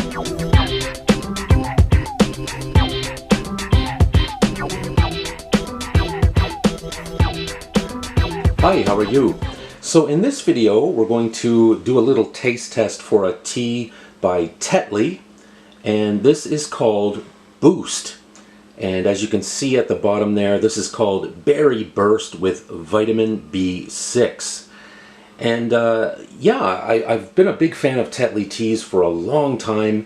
Hi, how are you? So in this video we're going to do a little taste test for a tea by Tetley, and this is called Boost. And as you can see at the bottom there, this is called Berry Burst with vitamin B6. And I've been a big fan of Tetley teas for a long time.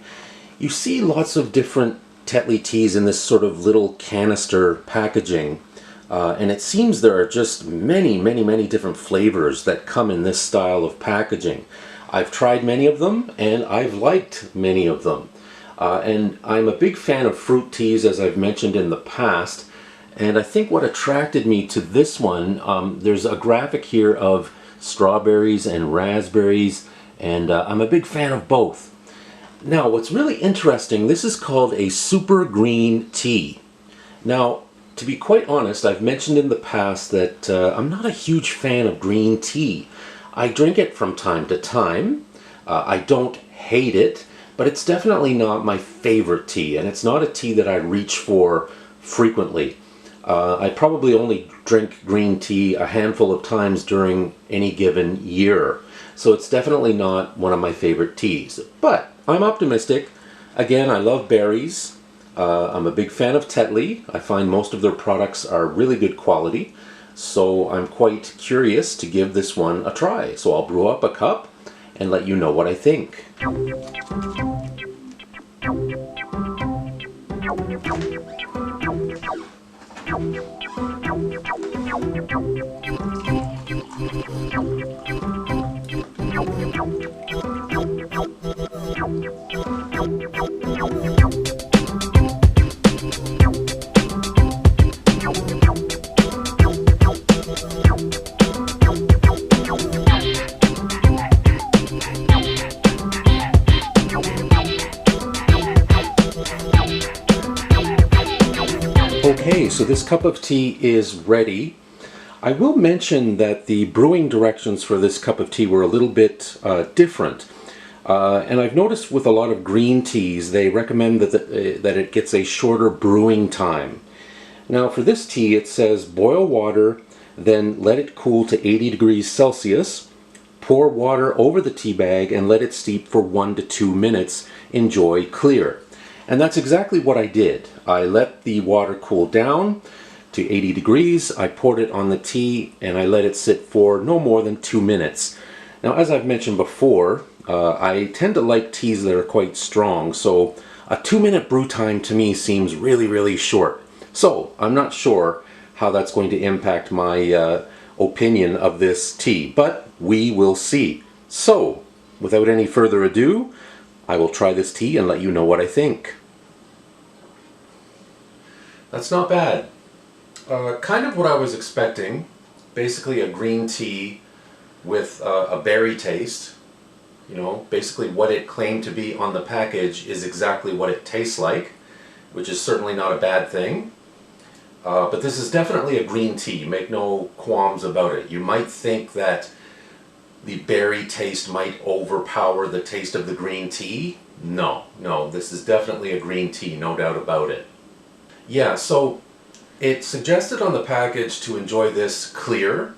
You see lots of different Tetley teas in this sort of little canister packaging. And it seems there are just many different flavors that come in this style of packaging. I've tried many of them, and I've liked many of them. And I'm a big fan of fruit teas, as I've mentioned in the past. And I think what attracted me to this one, there's a graphic here of strawberries and raspberries, and I'm a big fan of both. Now, what's really interesting, this is called a super green tea. Now, to be quite honest, I've mentioned in the past that I'm not a huge fan of green tea. I drink it from time to time. I don't hate it, but it's definitely not my favorite tea, and it's not a tea that I reach for frequently. I probably only drink green tea a handful of times during any given year, so it's definitely not one of my favorite teas. But I'm optimistic. Again, I love berries. I'm a big fan of Tetley. I find most of their products are really good quality, so I'm quite curious to give this one a try. So I'll brew up a cup and let you know what I think. Okay, so this cup of tea is ready. I will mention that the brewing directions for this cup of tea were a little bit different. And I've noticed with a lot of green teas, they recommend that it gets a shorter brewing time. Now for this tea, it says boil water, then let it cool to 80 degrees Celsius. Pour water over the tea bag and let it steep for 1 to 2 minutes. Enjoy clear. And that's exactly what I did. I let the water cool down to 80 degrees. I poured it on the tea and I let it sit for no more than 2 minutes. Now, as I've mentioned before, I tend to like teas that are quite strong, so a 2-minute brew time to me seems really short. So I'm not sure how that's going to impact my opinion of this tea, but we will see. So, without any further ado, I will try this tea and let you know what I think. That's not bad. Kind of what I was expecting. Basically a green tea with a berry taste. You know, basically what it claimed to be on the package is exactly what it tastes like, which is certainly not a bad thing. But this is definitely a green tea. Make no qualms about it. You might think that the berry taste might overpower the taste of the green tea. No, this is definitely a green tea, no doubt about it. Yeah, so it suggested on the package to enjoy this clear,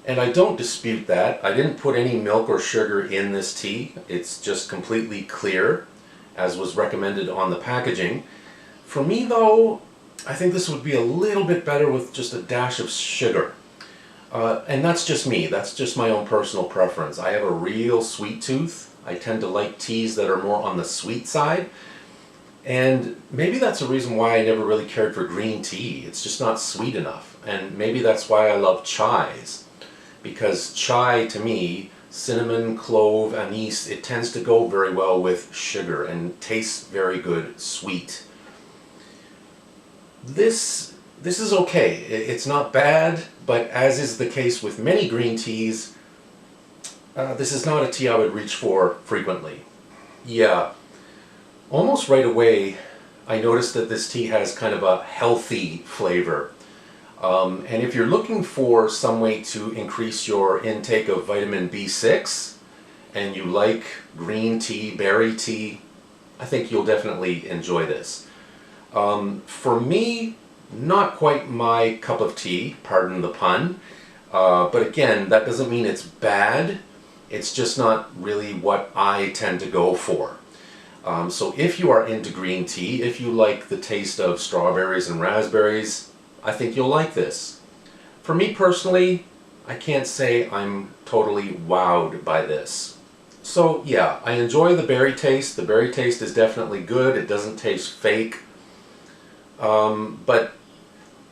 and I don't dispute that. I didn't put any milk or sugar in this tea. It's just completely clear, as was recommended on the packaging. For me though, I think this would be a little bit better with just a dash of sugar. And that's just me. That's just my own personal preference. I have a real sweet tooth. I tend to like teas that are more on the sweet side. And maybe that's a reason why I never really cared for green tea. It's just not sweet enough. And maybe that's why I love chais. Because chai, to me, cinnamon, clove, anise, it tends to go very well with sugar and tastes very good sweet. This is okay. It's not bad, but as is the case with many green teas, this is not a tea I would reach for frequently. Yeah, almost right away I noticed that this tea has kind of a healthy flavor. And if you're looking for some way to increase your intake of vitamin B6, and you like green tea, berry tea, I think you'll definitely enjoy this. For me, not quite my cup of tea, pardon the pun. But again, that doesn't mean it's bad. It's just not really what I tend to go for. So if you are into green tea, if you like the taste of strawberries and raspberries, I think you'll like this. For me personally, I can't say I'm totally wowed by this. So yeah, I enjoy the berry taste. The berry taste is definitely good. It doesn't taste fake. But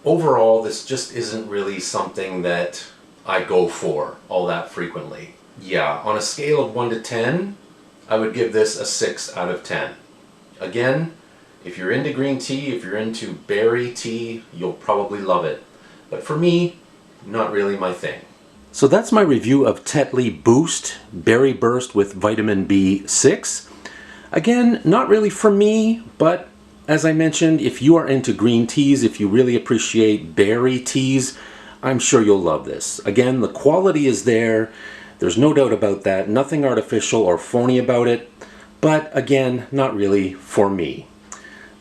overall, this just isn't really something that I go for all that frequently. Yeah, on a scale of 1 to 10, I would give this a 6 out of 10. Again, if you're into green tea, if you're into berry tea, you'll probably love it. But for me, not really my thing. So that's my review of Tetley Boost Berry Burst with vitamin B6. Again, not really for me, but as I mentioned, if you are into green teas, if you really appreciate berry teas, I'm sure you'll love this. Again, the quality is there. There's no doubt about that. Nothing artificial or phony about it. But again, not really for me.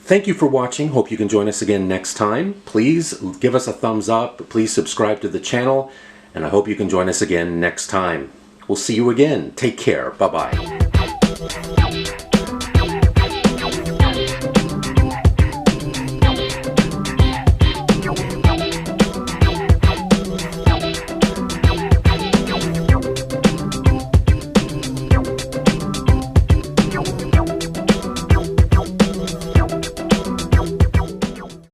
Thank you for watching. Hope you can join us again next time. Please give us a thumbs up. Please subscribe to the channel. And I hope you can join us again next time. We'll see you again. Take care. Bye-bye.